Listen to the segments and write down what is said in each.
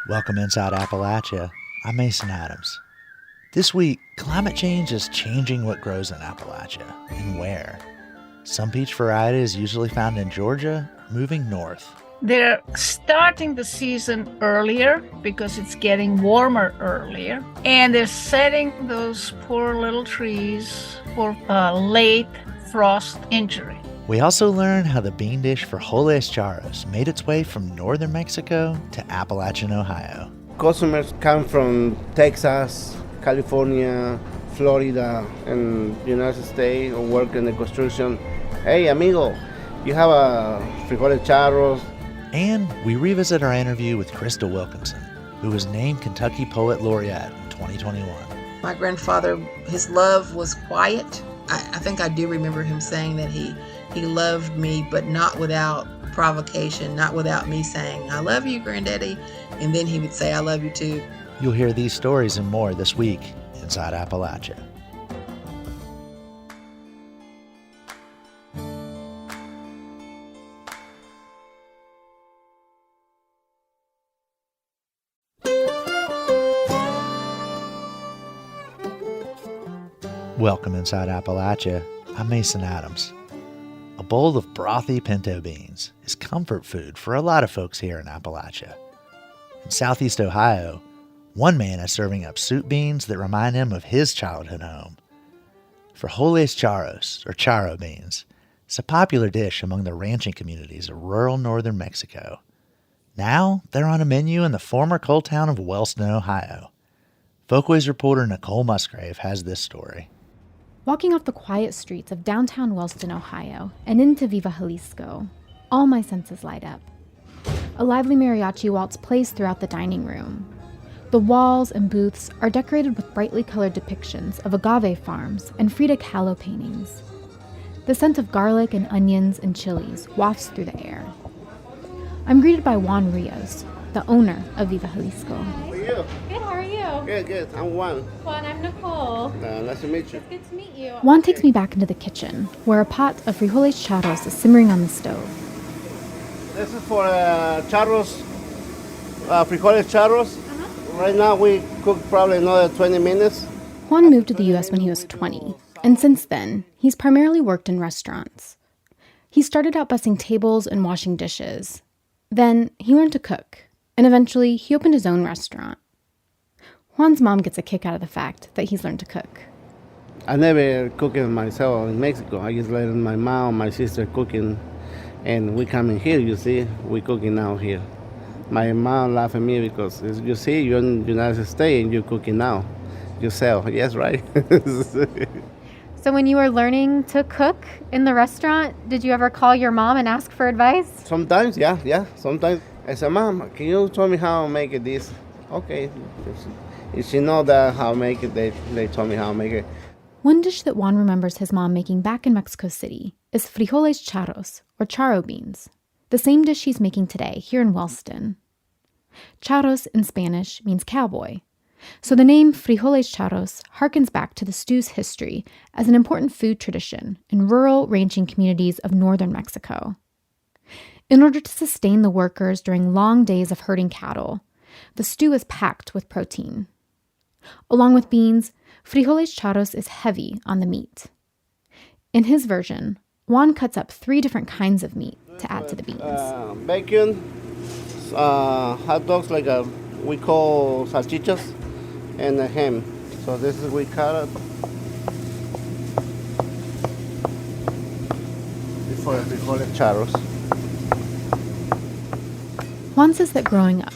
Welcome inside Appalachia. I'm Mason Adams. This week, climate change is changing what grows in Appalachia and where. Some peach varieties usually found in Georgia moving north. They're starting the season earlier because it's getting warmer earlier, and they're setting those poor little trees for late frost injury. We also learn how the bean dish frijoles charros made its way from northern Mexico to Appalachian Ohio. Customers come from Texas, California, Florida, and United States or work in the construction. Hey, amigo, you have a frijoles charros. And we revisit our interview with Crystal Wilkinson, who was named Kentucky Poet Laureate in 2021. My grandfather, his love was quiet. I think I do remember him saying that he loved me, but not without provocation, not without me saying, I love you, Granddaddy. And then he would say, I love you too. You'll hear these stories and more this week inside Appalachia. Welcome inside Appalachia. I'm Mason Adams. A bowl of brothy pinto beans is comfort food for a lot of folks here in Appalachia. In southeast Ohio, one man is serving up soup beans that remind him of his childhood home. Frijoles charros, or charro beans, is a popular dish among the ranching communities of rural northern Mexico. Now, they're on a menu in the former coal town of Wellston, Ohio. Folkways reporter Nicole Musgrave has this story. Walking off the quiet streets of downtown Wellston, Ohio, and into Viva Jalisco, all my senses light up. A lively mariachi waltz plays throughout the dining room. The walls and booths are decorated with brightly colored depictions of agave farms and Frida Kahlo paintings. The scent of garlic and onions and chilies wafts through the air. I'm greeted by Juan Rios, the owner of Viva Jalisco. How are you? Good, how are you? Good. I'm Juan. Juan, I'm Nicole. Nice to meet you. Good to meet you. Juan takes me back into the kitchen, where a pot of frijoles charros is simmering on the stove. This is for charros, frijoles charros. Right now we cook probably another 20 minutes. Juan moved to the U.S. when he was 20, and since then, he's primarily worked in restaurants. He started out bussing tables and washing dishes. Then he learned to cook, and eventually he opened his own restaurant. Juan's mom gets a kick out of the fact that he's learned to cook. I never cooked myself in Mexico. I just let my mom, my sister cooking, and we come in here, you see, we cooking now here. My mom laughed at me because, you see, you're in the United States and you're cooking now yourself. Yes, right? So when you were learning to cook in the restaurant, did you ever call your mom and ask for advice? Sometimes, yeah. Sometimes I said, Mom, can you tell me how to make it this? Okay. If she know that how to make it, they told me how to make it. One dish that Juan remembers his mom making back in Mexico City is frijoles charros, or charro beans, the same dish she's making today here in Wellston. Charros in Spanish means cowboy, so the name frijoles charros harkens back to the stew's history as an important food tradition in rural ranching communities of northern Mexico. In order to sustain the workers during long days of herding cattle, the stew is packed with protein. Along with beans, frijoles charros is heavy on the meat. In his version, Juan cuts up 3 different kinds of meat to add to the beans. Bacon, hot dogs like we call salchichas, and a ham. So this is we cut it before we call it charros. Juan says that growing up,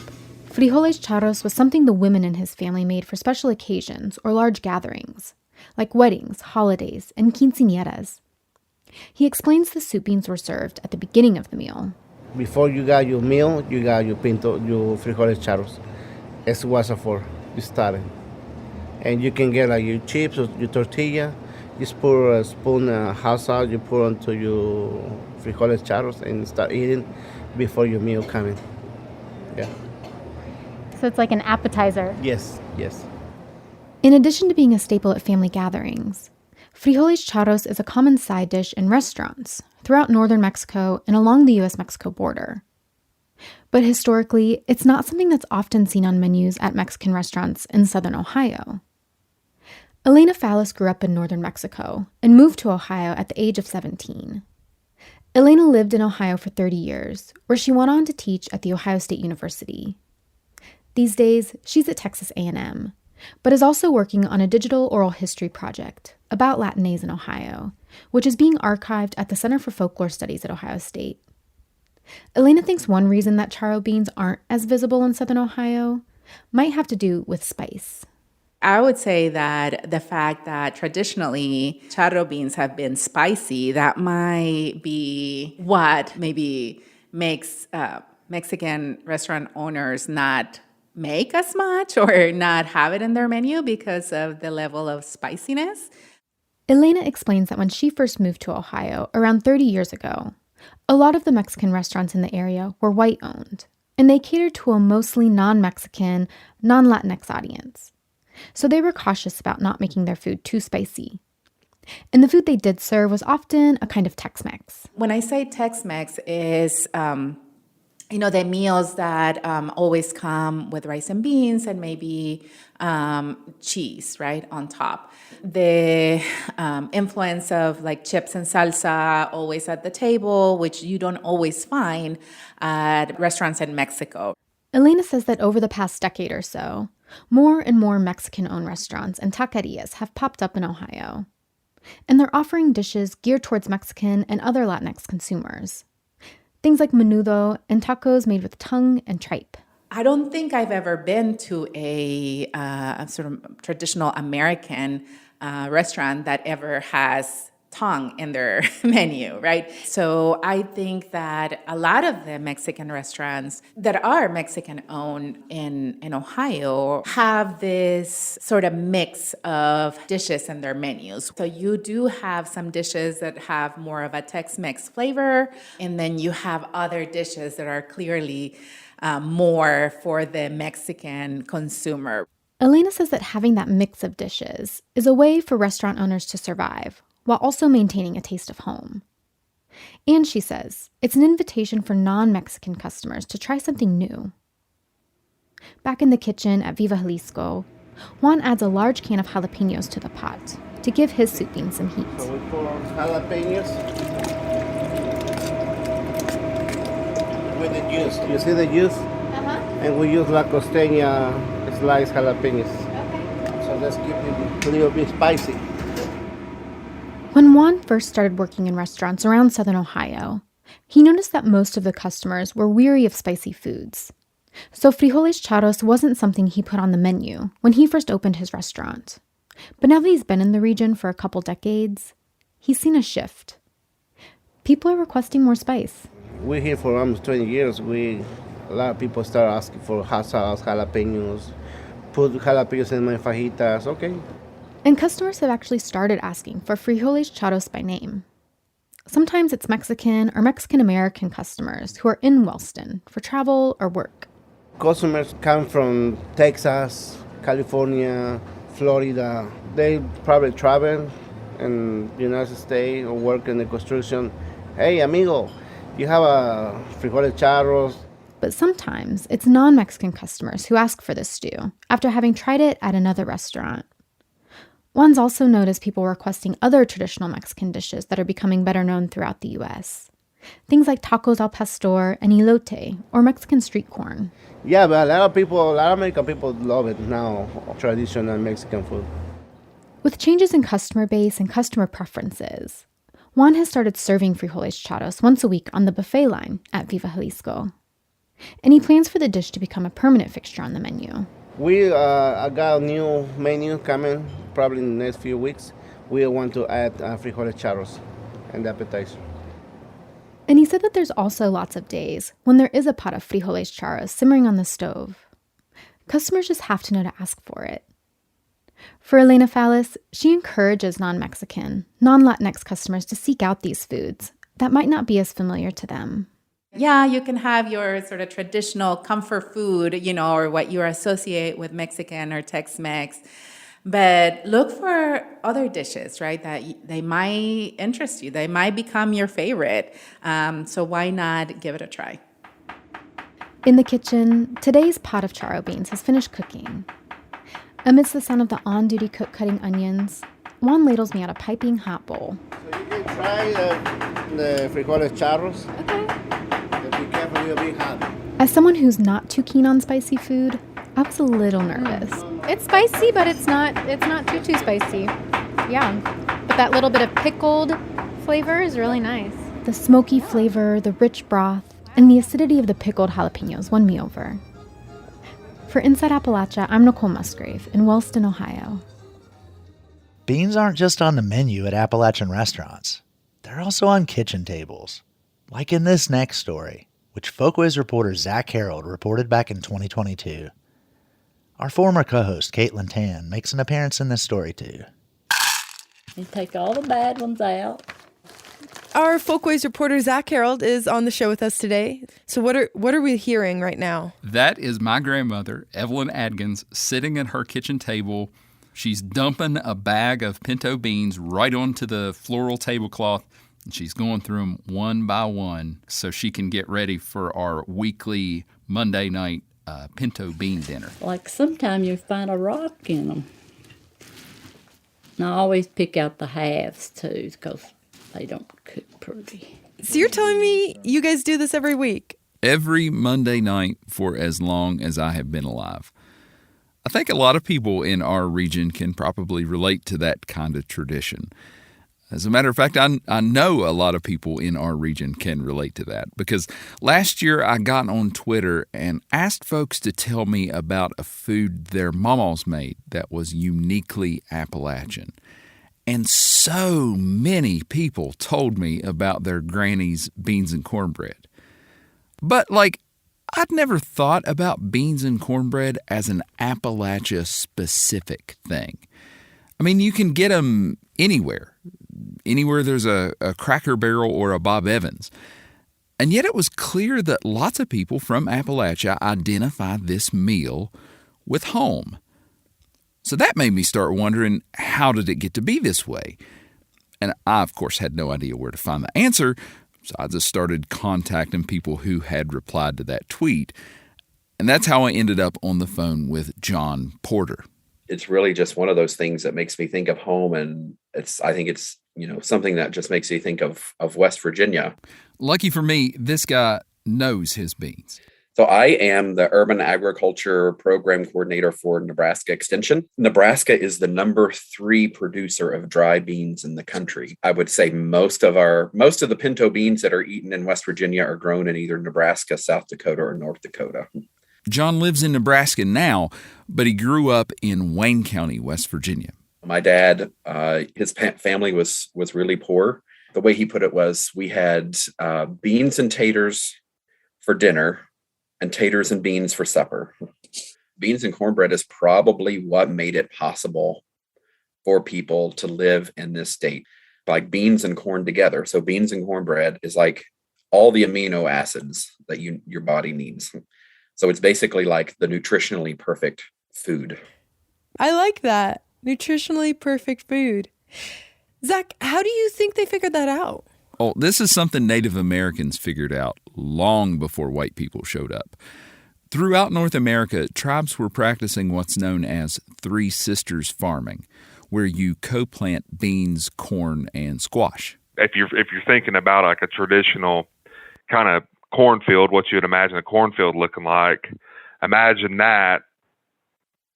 frijoles charros was something the women in his family made for special occasions or large gatherings, like weddings, holidays, and quinceañeras. He explains the soup beans were served at the beginning of the meal. Before you got your meal, you got your frijoles charros. It's what's for you started. And you can get like your chips or your tortilla. Just pour a spoon hot sauce, you pour onto your frijoles charros and start eating before your meal coming. Yeah. So it's like an appetizer. Yes. In addition to being a staple at family gatherings, frijoles charros is a common side dish in restaurants throughout northern Mexico and along the U.S.-Mexico border. But historically, it's not something that's often seen on menus at Mexican restaurants in southern Ohio. Elena Fallis grew up in northern Mexico and moved to Ohio at the age of 17. Elena lived in Ohio for 30 years, where she went on to teach at The Ohio State University. These days, she's at Texas A&M, but is also working on a digital oral history project about Latinx in Ohio, which is being archived at the Center for Folklore Studies at Ohio State. Elena thinks one reason that charro beans aren't as visible in southern Ohio might have to do with spice. I would say that the fact that traditionally charro beans have been spicy, that might be what maybe makes Mexican restaurant owners not make as much or not have it in their menu because of the level of spiciness. Elena explains that when she first moved to Ohio around 30 years ago, a lot of the Mexican restaurants in the area were white-owned, and they catered to a mostly non-Mexican, non-Latinx audience. So they were cautious about not making their food too spicy. And the food they did serve was often a kind of Tex-Mex. When I say Tex-Mex is, the meals that always come with rice and beans and maybe cheese, right, on top. The influence of like chips and salsa always at the table, which you don't always find at restaurants in Mexico. Elena says that over the past decade or so, more and more Mexican-owned restaurants and taquerias have popped up in Ohio. And they're offering dishes geared towards Mexican and other Latinx consumers. Things like menudo and tacos made with tongue and tripe. I don't think I've ever been to a sort of traditional American restaurant that ever has tongue in their menu, right? So I think that a lot of the Mexican restaurants that are Mexican-owned in Ohio have this sort of mix of dishes in their menus. So you do have some dishes that have more of a Tex-Mex flavor, and then you have other dishes that are clearly more for the Mexican consumer. Elena says that having that mix of dishes is a way for restaurant owners to survive, while also maintaining a taste of home. And she says it's an invitation for non-Mexican customers to try something new. Back in the kitchen at Viva Jalisco, Juan adds a large can of jalapenos to the pot to give his soup beans some heat. So we pour jalapenos with the juice. You see the juice? And we use La Costeña sliced jalapenos. Okay. So let's keep it a little bit spicy. When Juan first started working in restaurants around southern Ohio, he noticed that most of the customers were weary of spicy foods. So frijoles charros wasn't something he put on the menu when he first opened his restaurant. But now that he's been in the region for a couple decades, he's seen a shift. People are requesting more spice. We're here for almost 20 years. A lot of people start asking for hot sauce, jalapenos, put jalapenos in my fajitas, okay. And customers have actually started asking for frijoles charros by name. Sometimes it's Mexican or Mexican-American customers who are in Wellston for travel or work. Customers come from Texas, California, Florida. They probably travel in the United States or work in the construction. Hey, amigo, you have a frijoles charros. But sometimes it's non-Mexican customers who ask for this stew after having tried it at another restaurant. Juan's also noticed people requesting other traditional Mexican dishes that are becoming better known throughout the U.S. Things like tacos al pastor and elote, or Mexican street corn. Yeah, but a lot of American people love it now, traditional Mexican food. With changes in customer base and customer preferences, Juan has started serving frijoles charros once a week on the buffet line at Viva Jalisco. And he plans for the dish to become a permanent fixture on the menu. We got a new menu coming probably in the next few weeks. We want to add frijoles charros and the appetizer. And he said that there's also lots of days when there is a pot of frijoles charros simmering on the stove. Customers just have to know to ask for it. For Elena Fallis, she encourages non-Mexican, non-Latinx customers to seek out these foods that might not be as familiar to them. Yeah, you can have your sort of traditional comfort food, or what you associate with Mexican or Tex-Mex. But look for other dishes, right, that they might interest you. They might become your favorite. So why not give it a try? In the kitchen, today's pot of charro beans has finished cooking. Amidst the sound of the on-duty cook cutting onions, Juan ladles me out a piping hot bowl. So you can try the frijoles charros. Okay. But be careful, you'll be hot. As someone who's not too keen on spicy food, I was a little nervous. It's spicy, but it's not too spicy. Yeah. But that little bit of pickled flavor is really nice. The smoky flavor, the rich broth, and the acidity of the pickled jalapenos won me over. For Inside Appalachia, I'm Nicole Musgrave in Wellston, Ohio. Beans aren't just on the menu at Appalachian restaurants. They're also on kitchen tables, like in this next story, which Folkways reporter Zach Harold reported back in 2022. Our former co-host, Caitlin Tan, makes an appearance in this story too. You take all the bad ones out. Our Folkways reporter Zach Harold is on the show with us today. So what are we hearing right now? That is my grandmother, Evelyn Adkins, sitting at her kitchen table. She's dumping a bag of pinto beans right onto the floral tablecloth, and she's going through them one by one so she can get ready for our weekly Monday night pinto bean dinner. Like sometimes you find a rock in them. And I always pick out the halves too because they don't cook pretty. So you're telling me you guys do this every week? Every Monday night for as long as I have been alive. I think a lot of people in our region can probably relate to that kind of tradition. As a matter of fact, I know a lot of people in our region can relate to that because last year I got on Twitter and asked folks to tell me about a food their mamas made that was uniquely Appalachian. And so many people told me about their granny's beans and cornbread. But, I'd never thought about beans and cornbread as an Appalachia-specific thing. I mean, you can get them anywhere there's a Cracker Barrel or a Bob Evans. And yet it was clear that lots of people from Appalachia identify this meal with home. So that made me start wondering, how did it get to be this way? And I, of course, had no idea where to find the answer, so I just started contacting people who had replied to that tweet. And that's how I ended up on the phone with John Porter. It's really just one of those things that makes me think of home, and I think it's something that just makes me think of West Virginia. Lucky for me, this guy knows his beans. So I am the Urban Agriculture Program Coordinator for Nebraska Extension. Nebraska is the number 3 producer of dry beans in the country. I would say most of the pinto beans that are eaten in West Virginia are grown in either Nebraska, South Dakota, or North Dakota. John lives in Nebraska now, but he grew up in Wayne County, West Virginia. My dad, his family was really poor. The way he put it was, we had beans and taters for dinner and taters and beans for supper. Beans and cornbread is probably what made it possible for people to live in this state, like beans and corn together. So beans and cornbread is like all the amino acids that your body needs. So it's basically like the nutritionally perfect food. I like that. Nutritionally perfect food. Zach, how do you think they figured that out? Oh, this is something Native Americans figured out long before white people showed up. Throughout North America, tribes were practicing what's known as Three Sisters farming, where you co-plant beans, corn, and squash. If you're thinking about like a traditional kind of cornfield, what you'd imagine a cornfield looking like, imagine that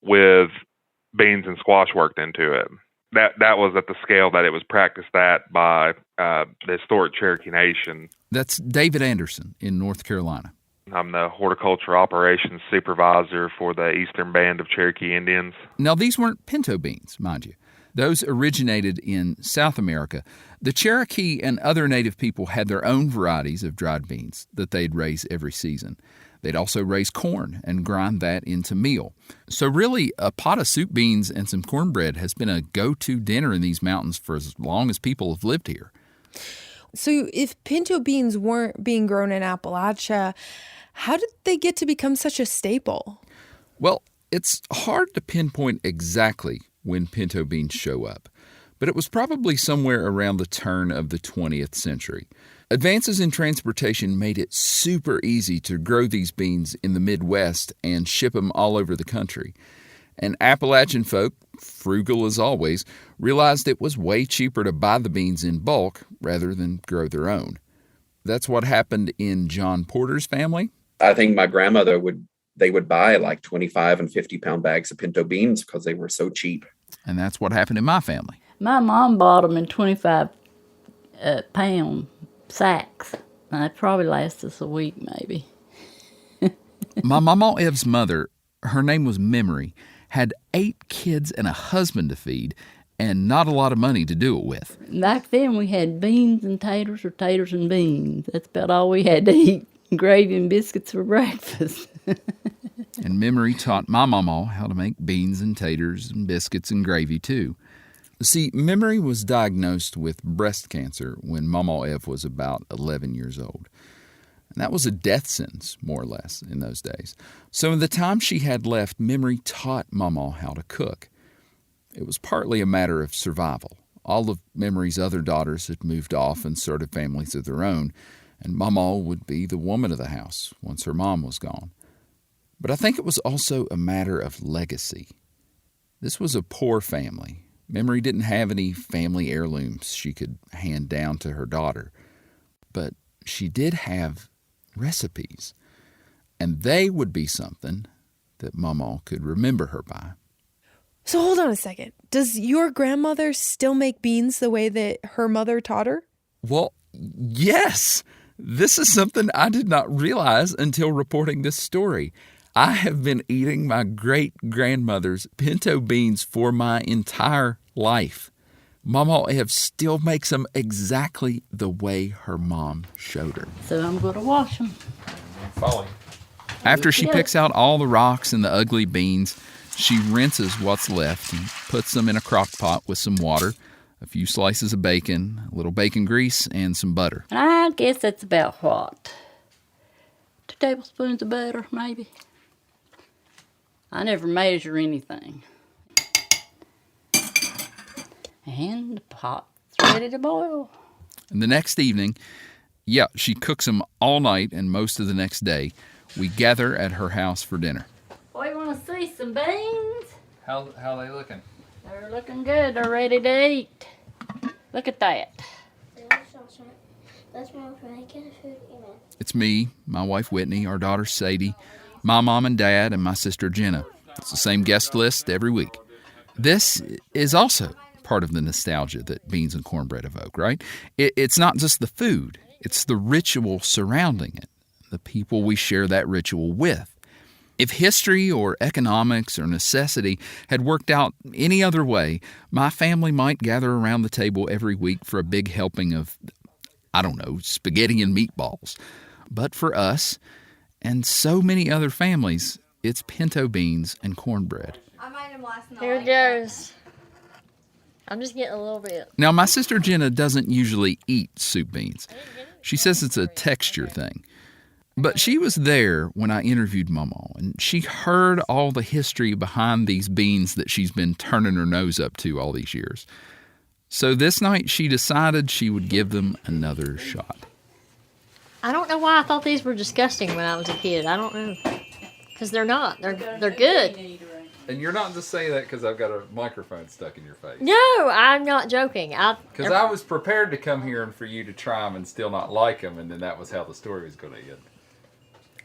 with beans and squash worked into it. That was at the scale that it was practiced at by the historic Cherokee Nation. That's David Anderson in North Carolina. I'm the horticulture operations supervisor for the Eastern Band of Cherokee Indians. Now, these weren't pinto beans, mind you. Those originated in South America. The Cherokee and other native people had their own varieties of dried beans that they'd raise every season. They'd also raise corn and grind that into meal. So really, a pot of soup beans and some cornbread has been a go-to dinner in these mountains for as long as people have lived here. So if pinto beans weren't being grown in Appalachia, how did they get to become such a staple? Well, it's hard to pinpoint exactly when pinto beans show up, but it was probably somewhere around the turn of the 20th century. Advances in transportation made it super easy to grow these beans in the Midwest and ship them all over the country. And Appalachian folk, frugal as always, realized it was way cheaper to buy the beans in bulk rather than grow their own. That's what happened in John Porter's family. I think my grandmother would buy like 25 and 50-pound bags of pinto beans because they were so cheap. And that's what happened in my family. My mom bought them in 25-pound sacks. It probably lasts us a week, maybe. My Mama Ev's mother, her name was Memory, had 8 kids and a husband to feed and not a lot of money to do it with. Back then we had beans and taters or taters and beans. That's about all we had to eat. Gravy and biscuits for breakfast. And Memory taught my mama how to make beans and taters and biscuits and gravy too. See, Memory was diagnosed with breast cancer when Mama Ev was about 11 years old. And that was a death sentence, more or less, in those days. So in the time she had left, Memory taught Mama how to cook. It was partly a matter of survival. All of Memory's other daughters had moved off and started families of their own, and Mama would be the woman of the house once her mom was gone. But I think it was also a matter of legacy. This was a poor family. Memory didn't have any family heirlooms she could hand down to her daughter. But she did have recipes, and they would be something that Mama could remember her by. So hold on a second. Does your grandmother still make beans the way that her mother taught her? Well, yes. This is something I did not realize until reporting this story. I have been eating my great-grandmother's pinto beans for my entire life. Mama Ev still makes them exactly the way her mom showed her. So I'm going to wash them. Follow. After she picks out all the rocks and the ugly beans, she rinses what's left and puts them in a crock pot with some water, a few slices of bacon, a little bacon grease, and some butter. I guess that's about what? 2 tablespoons of butter, maybe. I never measure anything. And the pot's ready to boil. And the next evening, she cooks them all night and most of the next day. We gather at her house for dinner. Boy, you want to see some beans? How are they looking? They're looking good. They're ready to eat. Look at that. It's me, my wife Whitney, our daughter Sadie, my mom and dad, and my sister Jenna. It's the same guest list every week. This is also part of the nostalgia that beans and cornbread evoke, right? It's not just the food. It's the ritual surrounding it, the people we share that ritual with. If history or economics or necessity had worked out any other way, my family might gather around the table every week for a big helping of, spaghetti and meatballs. But for us, and so many other families, it's pinto beans and cornbread. I made them last night. Here goes. I'm just getting a little bit. Now, my sister Jenna doesn't usually eat soup beans. She says it's a texture thing. But she was there when I interviewed Mama, and she heard all the history behind these beans that she's been turning her nose up to all these years. So this night she decided she would give them another shot. I don't know why I thought these were disgusting when I was a kid. I don't know. Because they're not. They're good. And you're not just saying that because I've got a microphone stuck in your face. No, I'm not joking. Because I was prepared to come here and for you to try them and still not like them, and then that was how the story was going to end.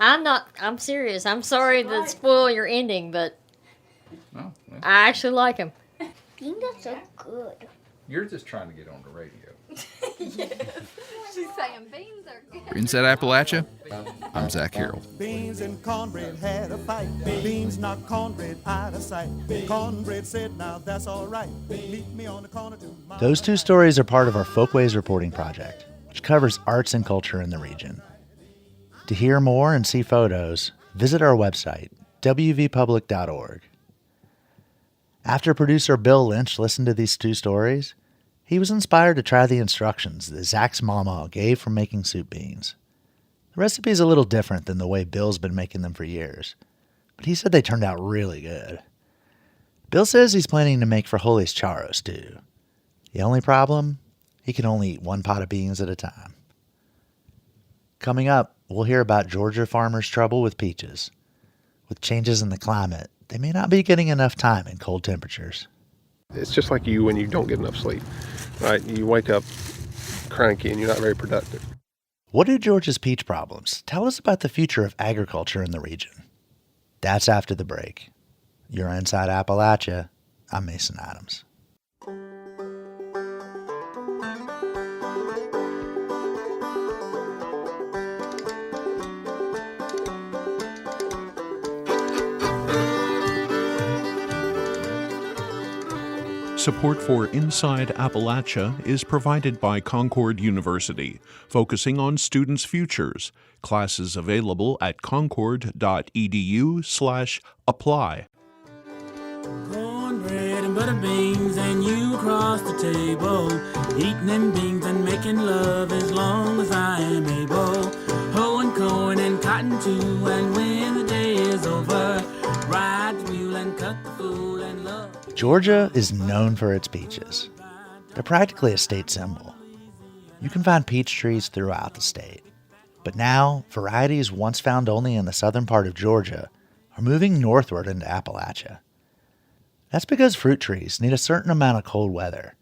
I'm serious. I'm sorry to spoil your ending, but Oh, well, I actually like them. Beans are so good. you're just trying to get on the radio. She's saying beans are good. Inside Appalachia, I'm Zach Harrell. Beans and cornbread had a fight. Beans knocked cornbread out of sight. Cornbread said, now that's all right. Meet me on the corner tomorrow. Those 2 stories are part of our Folkways reporting project, which covers arts and culture in the region. To hear more and see photos, visit our website, wvpublic.org. After producer Bill Lynch listened to these 2 stories, he was inspired to try the instructions that Zach's mama gave for making soup beans. The recipe is a little different than the way Bill's been making them for years, but he said they turned out really good. Bill says he's planning to make frijoles charros too. The only problem? He can only eat 1 pot of beans at a time. Coming up, we'll hear about Georgia farmers' trouble with peaches. With changes in the climate, they may not be getting enough time in cold temperatures. It's just like you when you don't get enough sleep, right? You wake up cranky and you're not very productive. What do Georgia's peach problems tell us about the future of agriculture in the region? That's after the break. You're Inside Appalachia. I'm Mason Adams. Support for Inside Appalachia is provided by Concord University, focusing on students' futures. Classes available at concord.edu/apply. Cornbread and butter beans and you across the table, eating them beans and making love as long as I am able. Hoeing corn and cotton too, and when the day is over, ride the mule and cut the fool and love. Georgia is known for its peaches. They're practically a state symbol. You can find peach trees throughout the state. But now, varieties once found only in the southern part of Georgia are moving northward into Appalachia. That's because fruit trees need a certain amount of cold weather,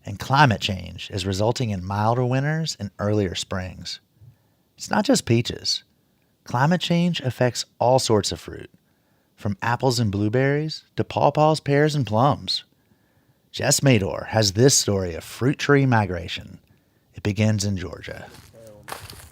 and climate change is resulting in milder winters and earlier springs. It's not just peaches. Climate change affects all sorts of fruit, from apples and blueberries to pawpaws, pears, and plums. Jess Mador has this story of fruit tree migration. It begins in Georgia.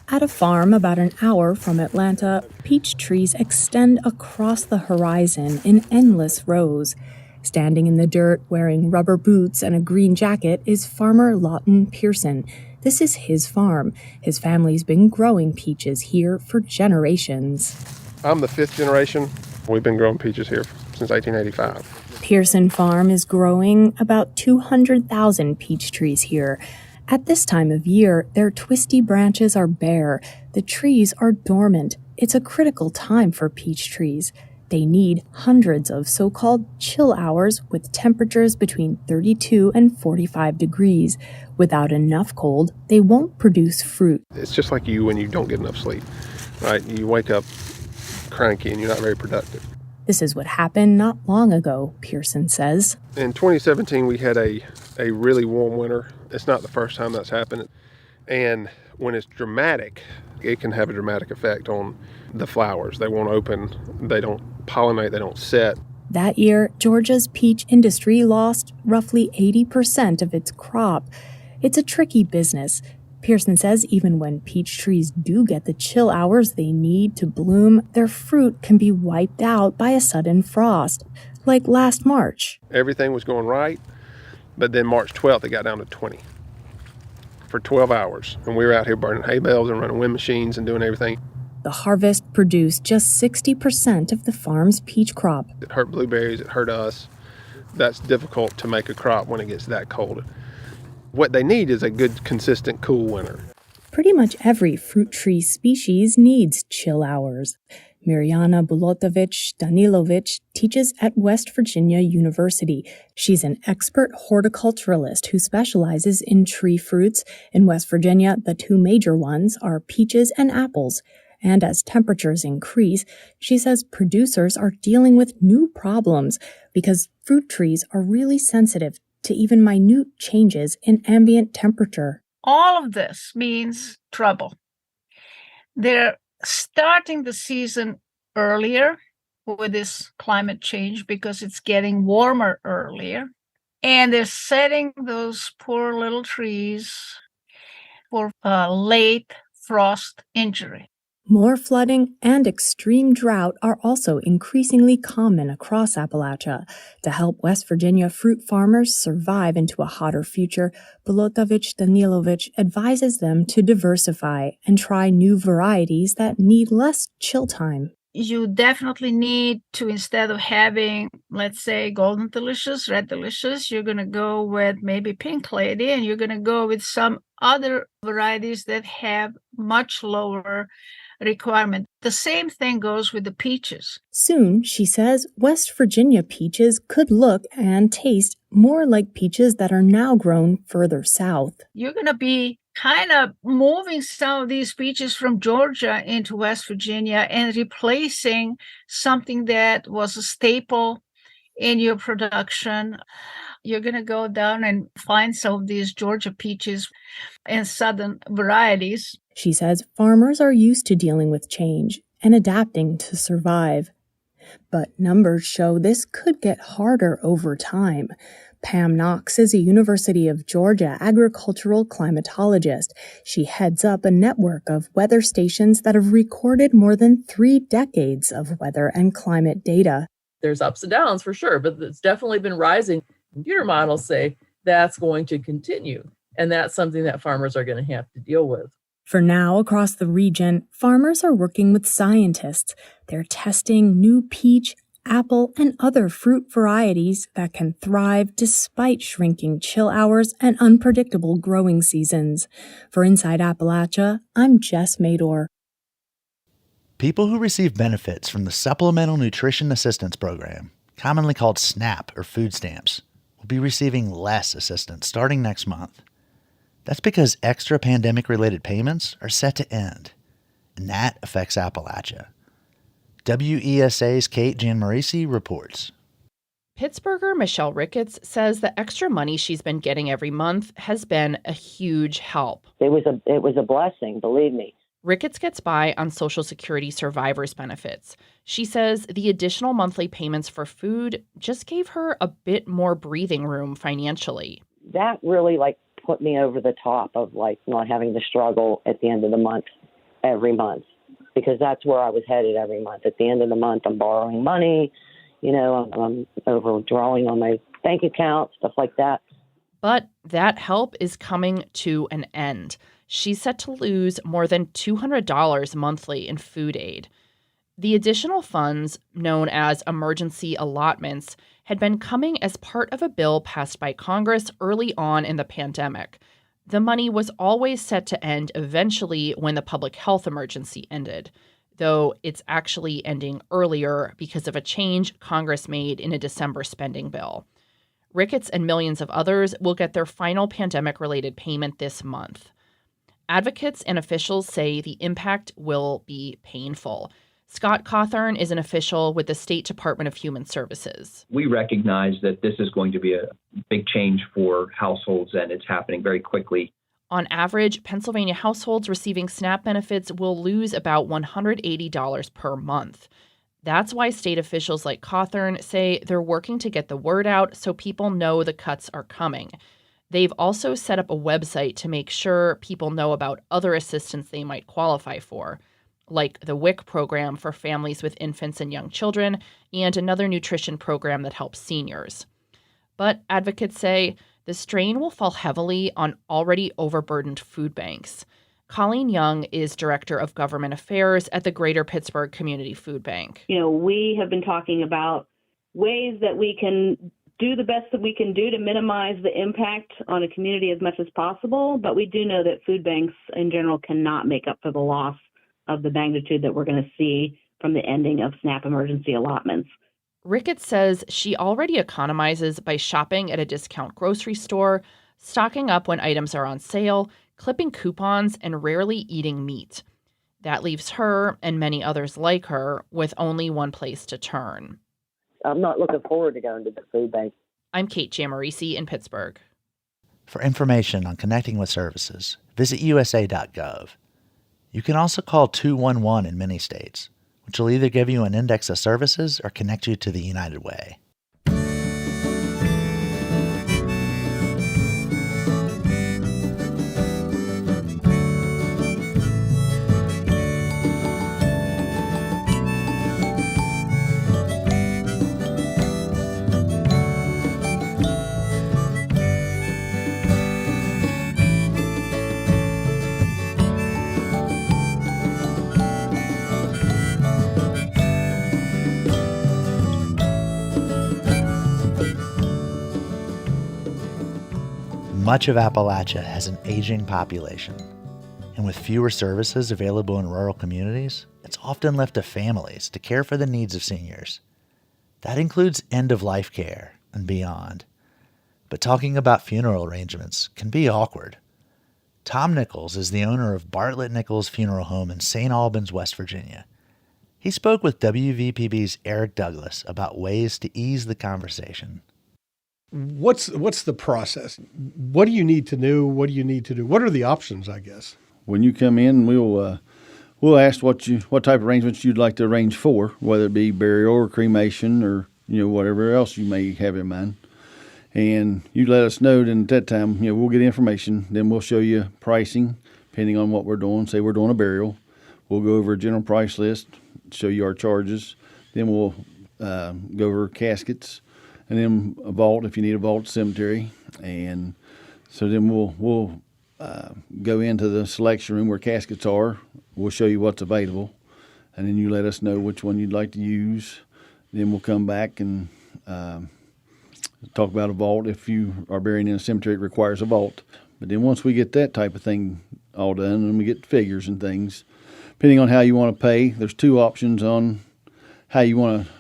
At a farm about an hour from Atlanta, peach trees extend across the horizon in endless rows. Standing in the dirt, wearing rubber boots and a green jacket, is farmer Lawton Pearson. This is his farm. His family's been growing peaches here for generations. I'm the fifth generation. We've been growing peaches here since 1885. Pearson Farm is growing about 200,000 peach trees here. At this time of year, their twisty branches are bare. The trees are dormant. It's a critical time for peach trees. They need hundreds of so-called chill hours with temperatures between 32 and 45 degrees. Without enough cold, they won't produce fruit. It's just like you when you don't get enough sleep, right? You wake up cranky and you're not very productive. This is what happened not long ago, Pearson says. In 2017, we had a really warm winter. It's not the first time that's happened. And when it's dramatic, it can have a dramatic effect on the flowers. They won't open, they don't pollinate, they don't set. That year, Georgia's peach industry lost roughly 80% of its crop. It's a tricky business. Pearson says even when peach trees do get the chill hours they need to bloom, their fruit can be wiped out by a sudden frost, like last March. Everything was going right, but then March 12th, it got down to 20 for 12 hours. And we were out here burning hay bales and running wind machines and doing everything. The harvest produced just 60% of the farm's peach crop. It hurt blueberries, it hurt us. That's difficult to make a crop when it gets that cold. What they need is a good, consistent, cool winter. Pretty much every fruit tree species needs chill hours. Mirjana Bulotovich-Danilovich teaches at West Virginia University. She's an expert horticulturalist who specializes in tree fruits. In West Virginia, the two major ones are peaches and apples. And as temperatures increase, she says producers are dealing with new problems because fruit trees are really sensitive to even minute changes in ambient temperature. All of this means trouble. They're starting the season earlier with this climate change because it's getting warmer earlier. And they're setting those poor little trees for late frost injury. More flooding and extreme drought are also increasingly common across Appalachia. To help West Virginia fruit farmers survive into a hotter future, Bulotovich-Danilovich advises them to diversify and try new varieties that need less chill time. You definitely need to, instead of having, let's say, Golden Delicious, Red Delicious, you're going to go with maybe Pink Lady, and you're going to go with some other varieties that have much lower requirement. The same thing goes with the peaches. Soon, she says, West Virginia peaches could look and taste more like peaches that are now grown further south. You're going to be kind of moving some of these species from Georgia into West Virginia and replacing something that was a staple in your production. You're going to go down and find some of these Georgia peaches and southern varieties. She says farmers are used to dealing with change and adapting to survive. But numbers show this could get harder over time. Pam Knox is a University of Georgia agricultural climatologist. She heads up a network of weather stations that have recorded more than 3 decades of weather and climate data. There's ups and downs for sure, but it's definitely been rising. Computer models say that's going to continue, and that's something that farmers are going to have to deal with. For now, across the region, farmers are working with scientists. They're testing new peach, apple, and other fruit varieties that can thrive despite shrinking chill hours and unpredictable growing seasons. For Inside Appalachia, I'm Jess Mador. People who receive benefits from the Supplemental Nutrition Assistance Program, commonly called SNAP or food stamps, will be receiving less assistance starting next month. That's because extra pandemic-related payments are set to end, and that affects Appalachia. WESA's Kate Gianmarisi reports. Pittsburgher Michelle Ricketts says the extra money she's been getting every month has been a huge help. It was a blessing, believe me. Ricketts gets by on Social Security survivors benefits. She says the additional monthly payments for food just gave her a bit more breathing room financially. That really put me over the top of not having to struggle at the end of the month, every month, because that's where I was headed every month. At the end of the month, I'm borrowing money, I'm overdrawing on my bank account, stuff like that. But that help is coming to an end. She's set to lose more than $200 monthly in food aid. The additional funds, known as emergency allotments, had been coming as part of a bill passed by Congress early on in the pandemic. The money was always set to end eventually when the public health emergency ended, though it's actually ending earlier because of a change Congress made in a December spending bill. Ricketts and millions of others will get their final pandemic-related payment this month. Advocates and officials say the impact will be painful. Scott Cawthorn is an official with the State Department of Human Services. We recognize that this is going to be a big change for households, and it's happening very quickly. On average, Pennsylvania households receiving SNAP benefits will lose about $180 per month. That's why state officials like Cawthorn say they're working to get the word out so people know the cuts are coming. They've also set up a website to make sure people know about other assistance they might qualify for, like the WIC program for families with infants and young children, and another nutrition program that helps seniors. But advocates say the strain will fall heavily on already overburdened food banks. Colleen Young is Director of Government Affairs at the Greater Pittsburgh Community Food Bank. We have been talking about ways that we can do the best that we can do to minimize the impact on a community as much as possible, but we do know that food banks in general cannot make up for the loss of the magnitude that we're going to see from the ending of SNAP emergency allotments. Ricketts says she already economizes by shopping at a discount grocery store, stocking up when items are on sale, clipping coupons, and rarely eating meat. That leaves her, and many others like her, with only one place to turn. I'm not looking forward to going to the food bank. I'm Kate Gianmarisi in Pittsburgh. For information on connecting with services, visit usa.gov. You can also call 211 in many states, which will either give you an index of services or connect you to the United Way. Much of Appalachia has an aging population, and with fewer services available in rural communities, it's often left to families to care for the needs of seniors. That includes end-of-life care and beyond. But talking about funeral arrangements can be awkward. Tom Nichols is the owner of Bartlett Nichols Funeral Home in St. Albans, West Virginia. He spoke with WVPB's Eric Douglas about ways to ease the conversation. What's the process? What do you need to know? What do you need to do? What are the options, I guess? When you come in, we'll ask what type of arrangements you'd like to arrange for, whether it be burial or cremation or whatever else you may have in mind. And you let us know. Then at that time, we'll get information. Then we'll show you pricing, depending on what we're doing. Say we're doing a burial, we'll go over a general price list, show you our charges. Then we'll go over caskets, and then a vault if you need a vault, cemetery. And so then we'll go into the selection room where caskets are. We'll show you what's available, and then you let us know which one you'd like to use. Then we'll come back and talk about a vault. If you are burying in a cemetery, it requires a vault. But then once we get that type of thing all done, and we get figures and things, depending on how you want to pay, there's two options on how you want to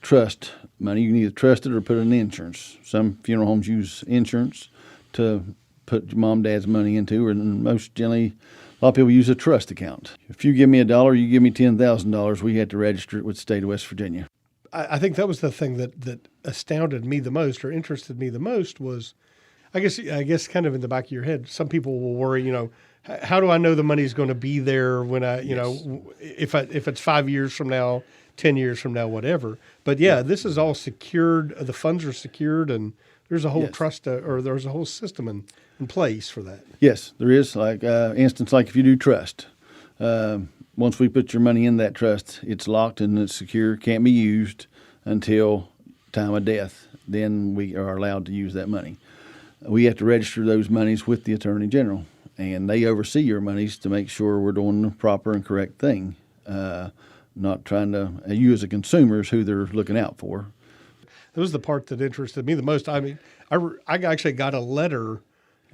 trust money. You can either trust it or put it in insurance. Some funeral homes use insurance to put your mom and dad's money into, and most generally, a lot of people use a trust account. If you give me $1, you give me $10,000, we have to register it with the state of West Virginia. I think that was the thing that astounded me the most, or interested me the most, was, I guess kind of in the back of your head, some people will worry, how do I know the money's going to be there when if it's 5 years from now, 10 years from now, whatever. But this is all secured. The funds are secured, and there's a whole trust or there's a whole system in place for that. Yes, there is. Like instance, like if you do trust, once we put your money in that trust, it's locked and it's secure, can't be used until time of death. Then we are allowed to use that money. We have to register those monies with the Attorney General, and they oversee your monies to make sure we're doing the proper and correct thing. Not trying to, you as a consumer is who they're looking out for. That was the part that interested me the most. I mean, I actually got a letter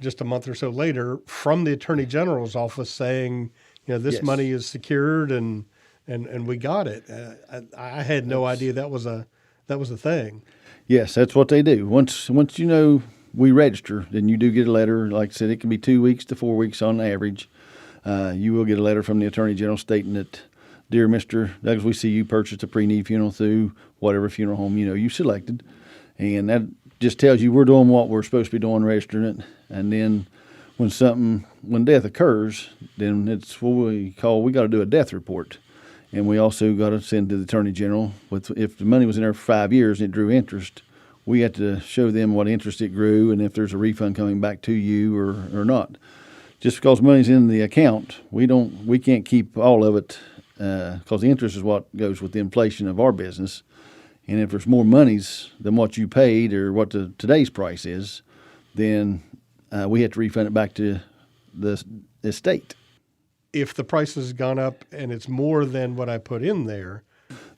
just a month or so later from the Attorney General's office saying, this money is secured and we got it. I had no idea that was a thing. Yes, that's what they do. Once we register, then you do get a letter. Like I said, it can be 2 weeks to 4 weeks on average. You will get a letter from the Attorney General stating that, dear Mr. Douglas, we see you purchased a pre-need funeral through whatever funeral home you selected, and that just tells you we're doing what we're supposed to be doing, registering it. And then when death occurs, then it's what we got to do a death report. And we also got to send to the Attorney General if the money was in there for 5 years and it drew interest, we have to show them what interest it grew and if there's a refund coming back to you or not. Just because money's in the account, we can't keep all of it because the interest is what goes with the inflation of our business. And if there's more monies than what you paid or what today's price is, then we have to refund it back to the estate. If the price has gone up and it's more than what I put in there,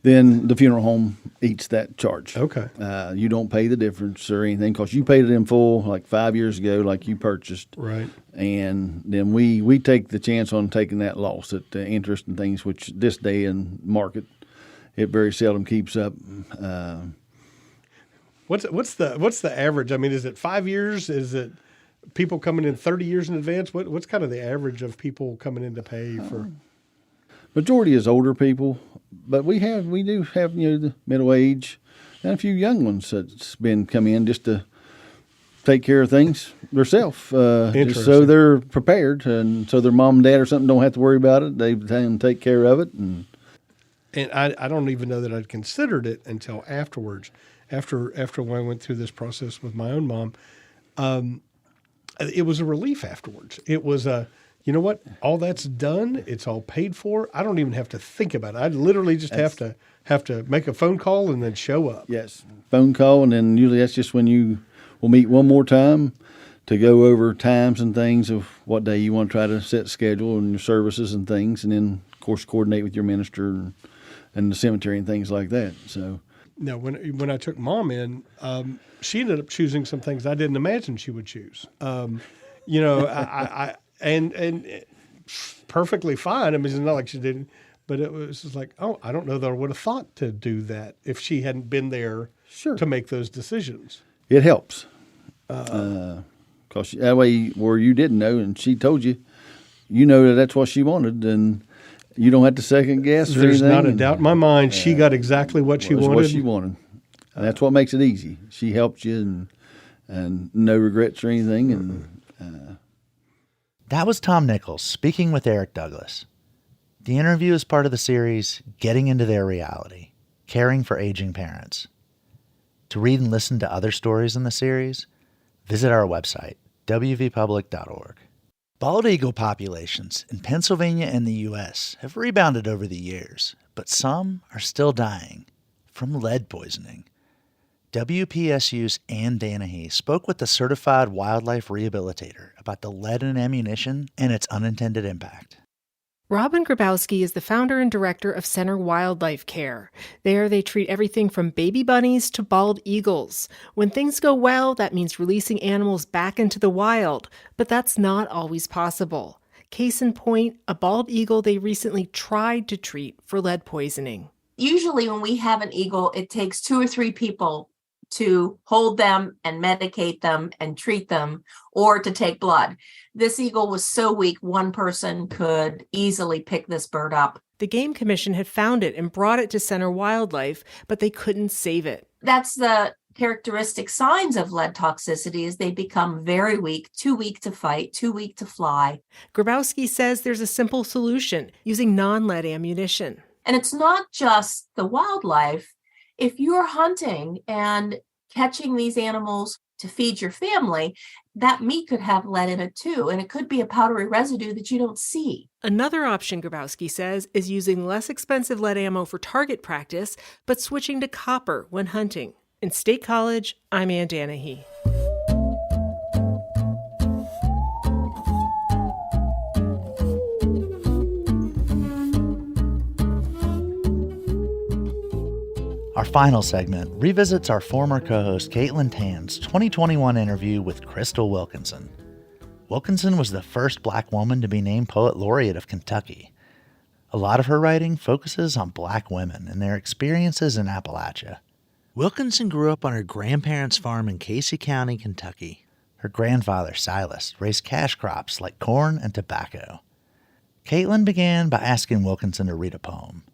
then the funeral home eats that charge. Okay. You don't pay the difference or anything because you paid it in full like 5 years ago, like you purchased. Right. And then we take the chance on taking that loss at interest and things, which this day in market, it very seldom keeps up. What's the average? I mean, is it 5 years? Is it people coming in 30 years in advance? What's kind of the average of people coming in to pay for? Majority is older people, but we do have the middle age and a few young ones that's been come in just to take care of things themselves, just so they're prepared, and so their mom and dad or something don't have to worry about it. They can take care of it, and I don't even know that I'd considered it until afterwards, after when I went through this process with my own mom. It was a relief afterwards. It was you know what? All that's done. It's all paid for. I don't even have to think about it. I literally just have to make a phone call and then show up. Yes, phone call, and then usually that's just when we'll meet one more time to go over times and things of what day you want to try to set schedule and your services and things, and then of course coordinate with your minister and the cemetery and things like that. So. Now, when I took Mom in, she ended up choosing some things I didn't imagine she would choose. And perfectly fine. I mean, it's not like she didn't, but it was just like, oh, I don't know that I would have thought to do that if she hadn't been there to make those decisions. It helps. Because that way, where you didn't know and she told you, you know that that's what she wanted, and you don't have to second guess. There's not a doubt in my mind. She got exactly what she wanted. What she wanted. And that's what makes it easy. She helped you, and no regrets or anything. And that was Tom Nichols speaking with Eric Douglas. The interview is part of the series Getting into Their Reality, Caring for Aging Parents. To read and listen to other stories in the series, visit our website, wvpublic.org. Bald eagle populations in Pennsylvania and the U.S. have rebounded over the years, but some are still dying from lead poisoning. WPSU's Ann Danahy spoke with the certified wildlife rehabilitator about the lead in ammunition and its unintended impact. Robin Grabowski is the founder and director of Center Wildlife Care. There, they treat everything from baby bunnies to bald eagles. When things go well, that means releasing animals back into the wild, but that's not always possible. Case in point, a bald eagle they recently tried to treat for lead poisoning. Usually when we have an eagle, it takes 2 or 3 people to hold them and medicate them and treat them, or to take blood. This eagle was so weak, one person could easily pick this bird up. The Game Commission had found it and brought it to Center Wildlife, but they couldn't save it. That's the characteristic signs of lead toxicity, is they become very weak, too weak to fight, too weak to fly. Grabowski says there's a simple solution, using non-lead ammunition. And it's not just the wildlife. If you're hunting and catching these animals to feed your family, that meat could have lead in it too, and it could be a powdery residue that you don't see. Another option, Grabowski says, is using less expensive lead ammo for target practice, but switching to copper when hunting. In State College, I'm Ann Danahy. Our final segment revisits our former co-host Caitlin Tan's 2021 interview with Crystal Wilkinson. Wilkinson was the first Black woman to be named Poet Laureate of Kentucky. A lot of her writing focuses on Black women and their experiences in Appalachia. Wilkinson grew up on her grandparents' farm in Casey County, Kentucky. Her grandfather, Silas, raised cash crops like corn and tobacco. Caitlin began by asking Wilkinson to read a poem.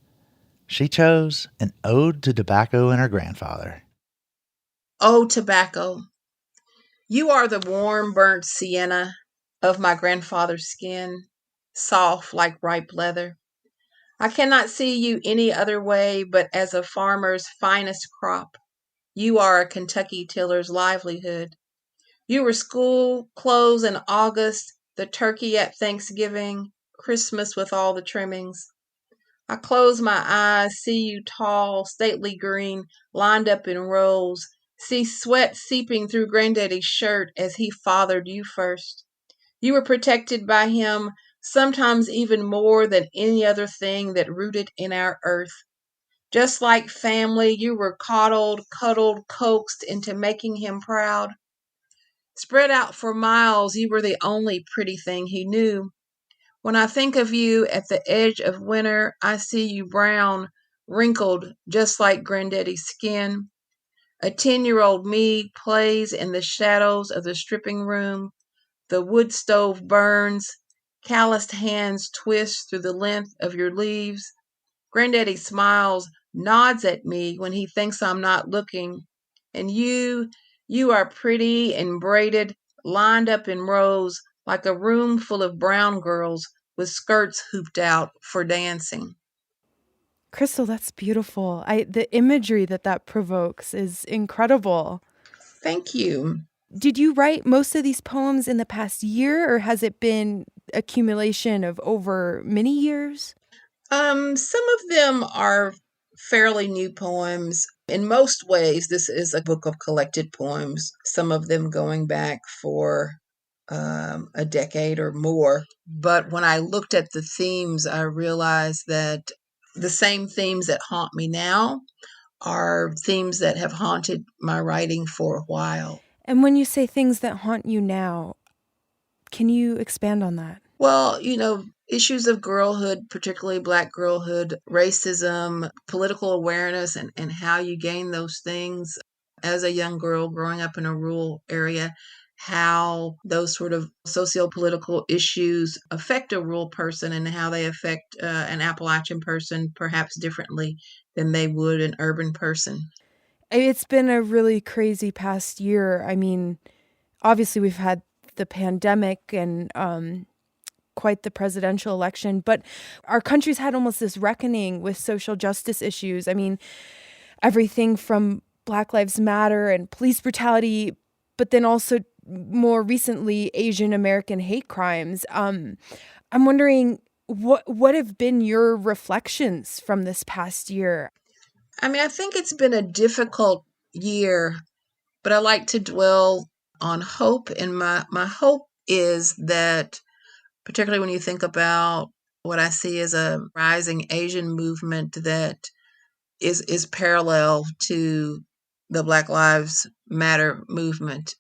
She chose an ode to tobacco and her grandfather. Oh, tobacco, you are the warm burnt sienna of my grandfather's skin, soft like ripe leather. I cannot see you any other way but as a farmer's finest crop. You are a Kentucky tiller's livelihood. You were school clothes in August, the turkey at Thanksgiving, Christmas with all the trimmings. I close my eyes, see you tall, stately green, lined up in rows, see sweat seeping through Granddaddy's shirt as he fathered you first. You were protected by him, sometimes even more than any other thing that rooted in our earth. Just like family, you were coddled, cuddled, coaxed into making him proud. Spread out for miles, you were the only pretty thing he knew. When I think of you at the edge of winter, I see you brown, wrinkled, just like Granddaddy's skin. A 10-year-old me plays in the shadows of the stripping room. The wood stove burns. Calloused hands twist through the length of your leaves. Granddaddy smiles, nods at me when he thinks I'm not looking. And you are pretty and braided, lined up in rows, like a room full of brown girls with skirts hooped out for dancing. Crystal, that's beautiful. The imagery that provokes is incredible. Thank you. Did you write most of these poems in the past year, or has it been accumulation of over many years? Some of them are fairly new poems. In most ways, this is a book of collected poems, some of them going back for a decade or more. But when I looked at the themes, I realized that the same themes that haunt me now are themes that have haunted my writing for a while. And when you say things that haunt you now, can you expand on that? Well, issues of girlhood, particularly Black girlhood, racism, political awareness, and how you gain those things as a young girl growing up in a rural area, how those sort of socio-political issues affect a rural person and how they affect an Appalachian person perhaps differently than they would an urban person. It's been a really crazy past year. I mean, obviously we've had the pandemic and quite the presidential election, but our country's had almost this reckoning with social justice issues. I mean, everything from Black Lives Matter and police brutality, but then also more recently Asian American hate crimes. I'm wondering what have been your reflections from this past year? I mean, I think it's been a difficult year, but I like to dwell on hope. And my hope is that, particularly when you think about what I see as a rising Asian movement that is parallel to the Black Lives Matter movement.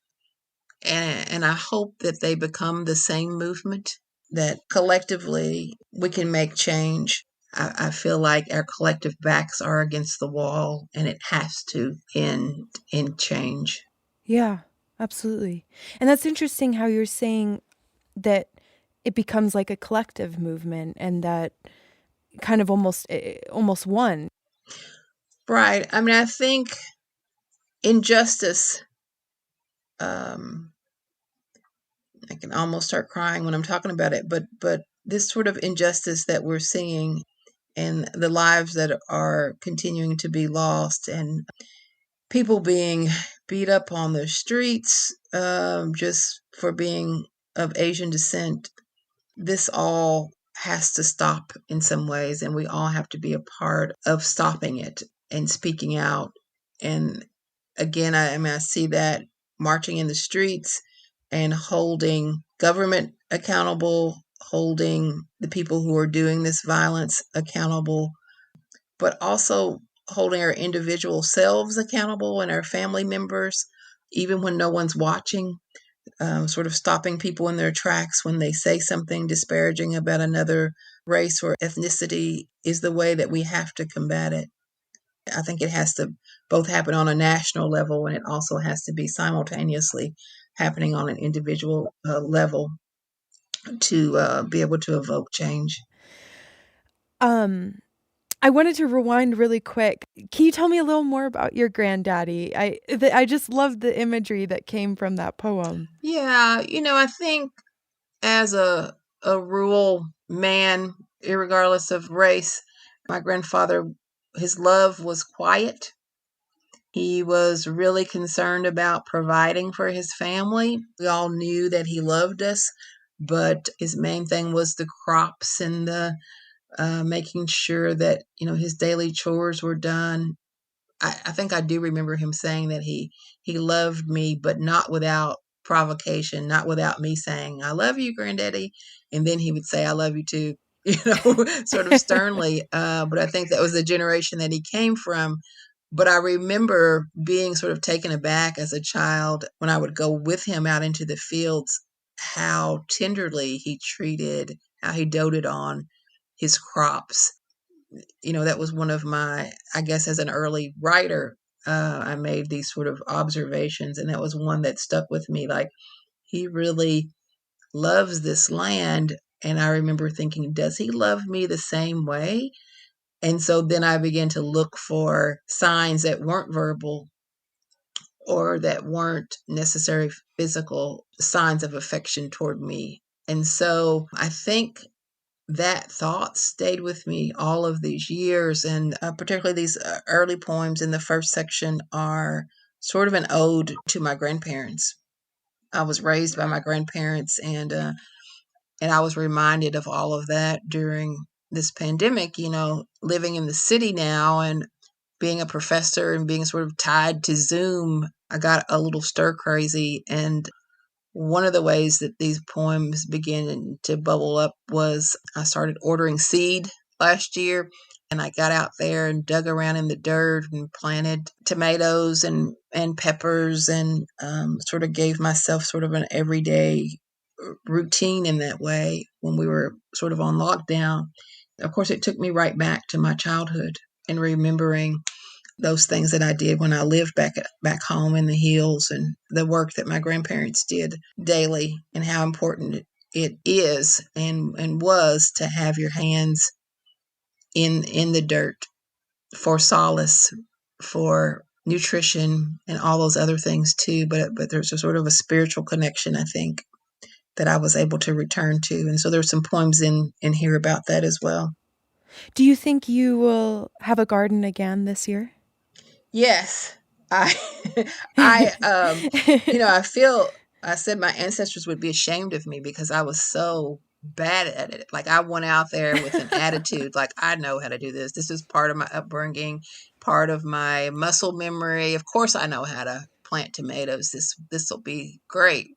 And I hope that they become the same movement, that collectively we can make change. I feel like our collective backs are against the wall and it has to end in change. Yeah, absolutely. And that's interesting how you're saying that it becomes like a collective movement and that kind of almost one. Right. I mean, I think injustice, I can almost start crying when I'm talking about it, but this sort of injustice that we're seeing and the lives that are continuing to be lost and people being beat up on the streets just for being of Asian descent, this all has to stop in some ways, and we all have to be a part of stopping it and speaking out. And again, I see that marching in the streets and holding government accountable, holding the people who are doing this violence accountable, but also holding our individual selves accountable and our family members, even when no one's watching, sort of stopping people in their tracks when they say something disparaging about another race or ethnicity is the way that we have to combat it. I think it has to both happen on a national level and it also has to be simultaneously happening on an individual level to be able to evoke change. I wanted to rewind really quick. Can you tell me a little more about your granddaddy? I just love the imagery that came from that poem. Yeah, I think as a rural man, irregardless of race, my grandfather, his love was quiet. He was really concerned about providing for his family. We all knew that he loved us, but his main thing was the crops and the making sure that his daily chores were done. I think I do remember him saying that he loved me, but not without provocation, not without me saying, "I love you, Granddaddy," and then he would say, "I love you too," sort of sternly. But I think that was the generation that he came from. But I remember being sort of taken aback as a child when I would go with him out into the fields, how tenderly he treated, how he doted on his crops. That was one of my, I guess, as an early writer, I made these sort of observations, and that was one that stuck with me. Like, he really loves this land. And I remember thinking, does he love me the same way? And so then I began to look for signs that weren't verbal or that weren't necessarily physical signs of affection toward me. And so I think that thought stayed with me all of these years, and particularly these early poems in the first section are sort of an ode to my grandparents. I was raised by my grandparents, and I was reminded of all of that during this pandemic, living in the city now and being a professor and being sort of tied to Zoom. I got a little stir crazy, and one of the ways that these poems began to bubble up was I started ordering seed last year, and I got out there and dug around in the dirt and planted tomatoes and peppers and sort of gave myself sort of an everyday routine in that way when we were sort of on lockdown. Of course, it took me right back to my childhood and remembering those things that I did when I lived back home in the hills, and the work that my grandparents did daily, and how important it is and was to have your hands in the dirt for solace, for nutrition, and all those other things too. But there's a sort of a spiritual connection, I think, that I was able to return to. And so there's some poems in here about that as well. Do you think you will have a garden again this year? Yes. I said my ancestors would be ashamed of me because I was so bad at it. Like, I went out there with an attitude, like, I know how to do this. This is part of my upbringing, part of my muscle memory. Of course I know how to plant tomatoes. This will be great.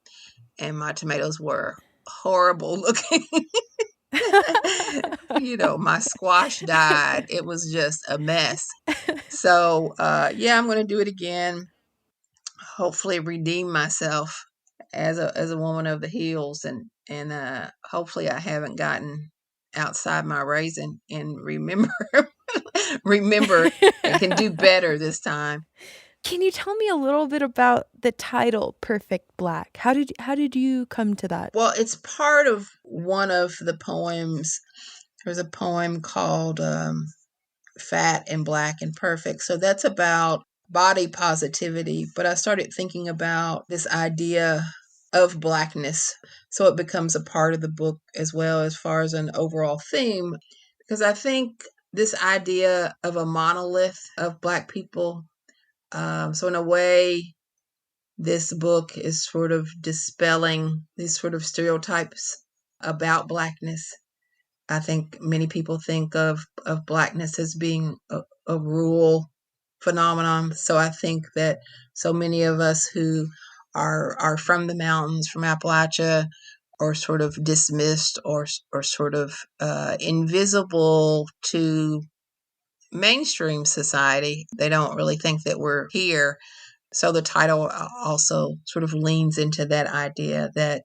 And my tomatoes were horrible looking. My squash died. It was just a mess. So, I'm going to do it again. Hopefully redeem myself as a woman of the hills, and hopefully I haven't gotten outside my raisin, and remember I can do better this time. Can you tell me a little bit about the title Perfect Black? How did you come to that? Well, it's part of one of the poems. There's a poem called Fat and Black and Perfect. So that's about body positivity. But I started thinking about this idea of Blackness. So it becomes a part of the book as well, as far as an overall theme. Because I think this idea of a monolith of Black people, so in a way, this book is sort of dispelling these sort of stereotypes about Blackness. I think many people think of Blackness as being a rural phenomenon. So I think that so many of us who are from the mountains, from Appalachia, are sort of dismissed or sort of invisible to mainstream society. They don't really think that we're here. So the title also sort of leans into that idea that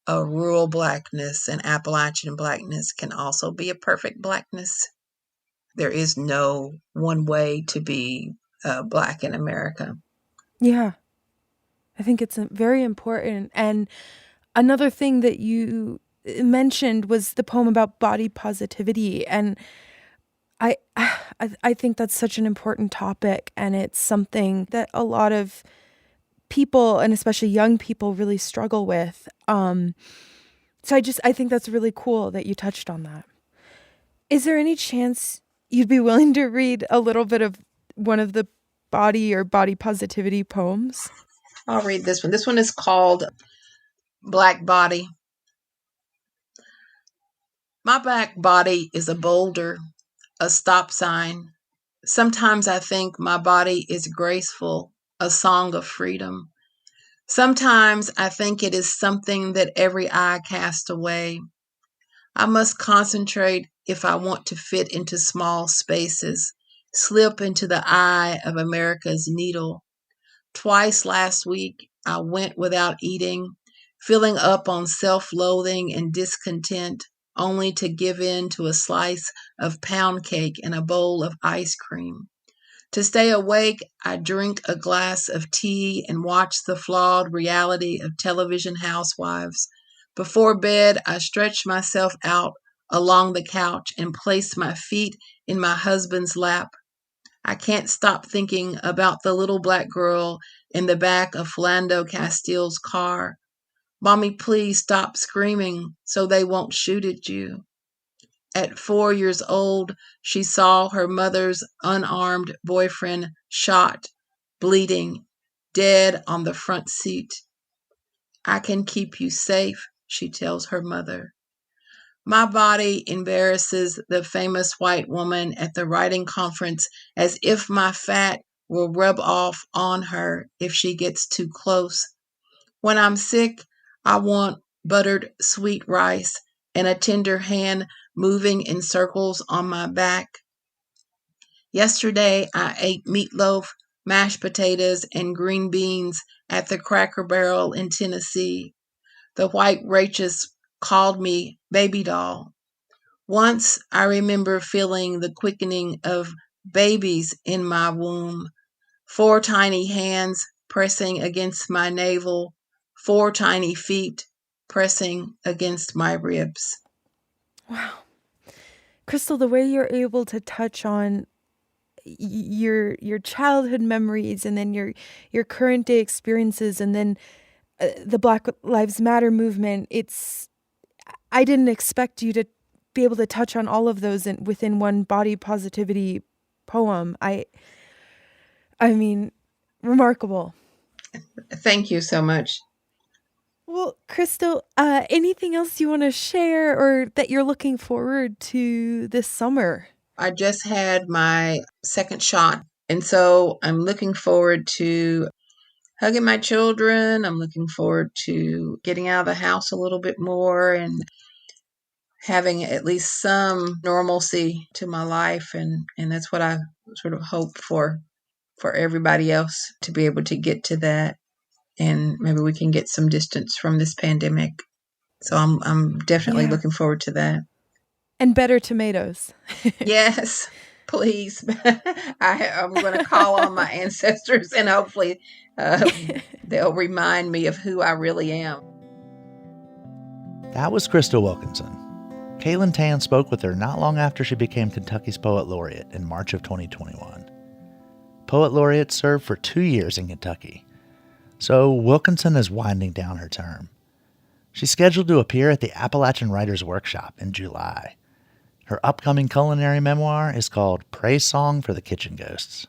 a rural Blackness and Appalachian Blackness can also be a perfect Blackness. There is no one way to be Black in America. Yeah, I think it's very important. And another thing that you mentioned was the poem about body positivity. And I think that's such an important topic, and it's something that a lot of people, and especially young people, really struggle with. So I think that's really cool that you touched on that. Is there any chance you'd be willing to read a little bit of one of the body positivity poems? I'll read this one. This one is called Black Body. My black body is a boulder, a stop sign. Sometimes I think my body is graceful, a song of freedom. Sometimes I think it is something that every eye casts away. I must concentrate if I want to fit into small spaces, slip into the eye of America's needle. Twice last week, I went without eating, filling up on self-loathing and discontent, only to give in to a slice of pound cake and a bowl of ice cream. To stay awake, I drink a glass of tea and watch the flawed reality of television housewives. Before bed, I stretch myself out along the couch and place my feet in my husband's lap. I can't stop thinking about the little black girl in the back of Philando Castile's car. Mommy, please stop screaming so they won't shoot at you. At 4 years old, she saw her mother's unarmed boyfriend shot, bleeding, dead on the front seat. I can keep you safe, she tells her mother. My body embarrasses the famous white woman at the writing conference as if my fat will rub off on her if she gets too close. When I'm sick, I want buttered sweet rice and a tender hand moving in circles on my back. Yesterday, I ate meatloaf, mashed potatoes, and green beans at the Cracker Barrel in Tennessee. The white waitress called me baby doll. Once I remember feeling the quickening of babies in my womb, 4 tiny hands pressing against my navel, 4 tiny feet pressing against my ribs. Wow. Crystal, the way you're able to touch on your childhood memories and then your current day experiences and then the Black Lives Matter movement, I didn't expect you to be able to touch on all of those within one body positivity poem. I mean, remarkable. Thank you so much. Well, Crystal, anything else you want to share or that you're looking forward to this summer? I just had my second shot, and so I'm looking forward to hugging my children. I'm looking forward to getting out of the house a little bit more and having at least some normalcy to my life, and that's what I sort of hope for everybody else, to be able to get to that, and maybe we can get some distance from this pandemic. So I'm definitely looking forward to that. And better tomatoes. Yes, please. I'm going to call on my ancestors, and hopefully they'll remind me of who I really am. That was Crystal Wilkinson. Kaylin Tan spoke with her not long after she became Kentucky's Poet Laureate in March of 2021. Poet Laureate served for 2 years in Kentucky, so Wilkinson is winding down her term. She's scheduled to appear at the Appalachian Writers' Workshop in July. Her upcoming culinary memoir is called Praise Song for the Kitchen Ghosts.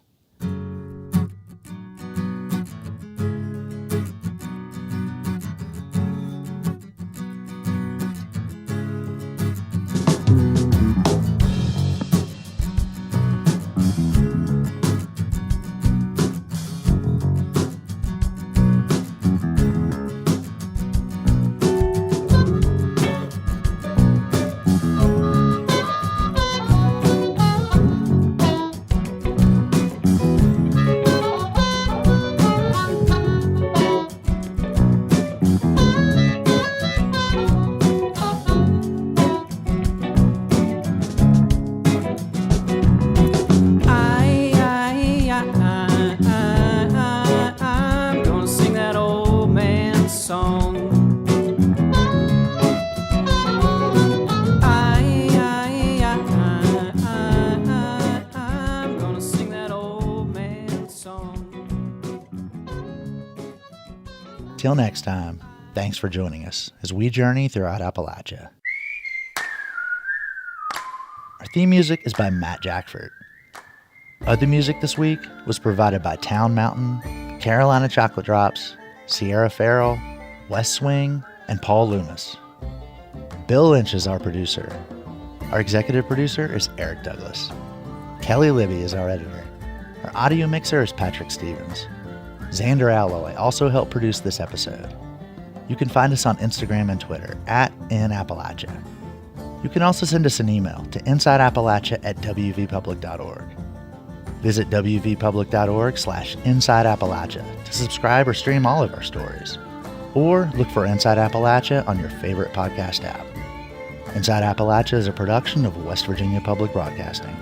Till next time, thanks for joining us as we journey throughout Appalachia. Our theme music is by Matt Jackford. Other music this week was provided by Town Mountain, Carolina Chocolate Drops, Sierra Farrell, West Swing, and Paul Loomis. Bill Lynch is our producer. Our executive producer is Eric Douglas. Kelly Libby is our editor. Our audio mixer is Patrick Stevens. Xander Alloy also helped produce this episode. You can find us on Instagram and Twitter @InAppalachia. You can also send us an email to insideappalachia@wvpublic.org. Visit wvpublic.org/InsideAppalachia to subscribe or stream all of our stories. Or look for Inside Appalachia on your favorite podcast app. Inside Appalachia is a production of West Virginia Public Broadcasting.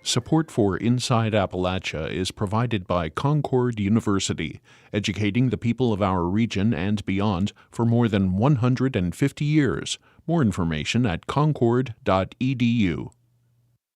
Support for Inside Appalachia is provided by Concord University, educating the people of our region and beyond for more than 150 years. More information at concord.edu.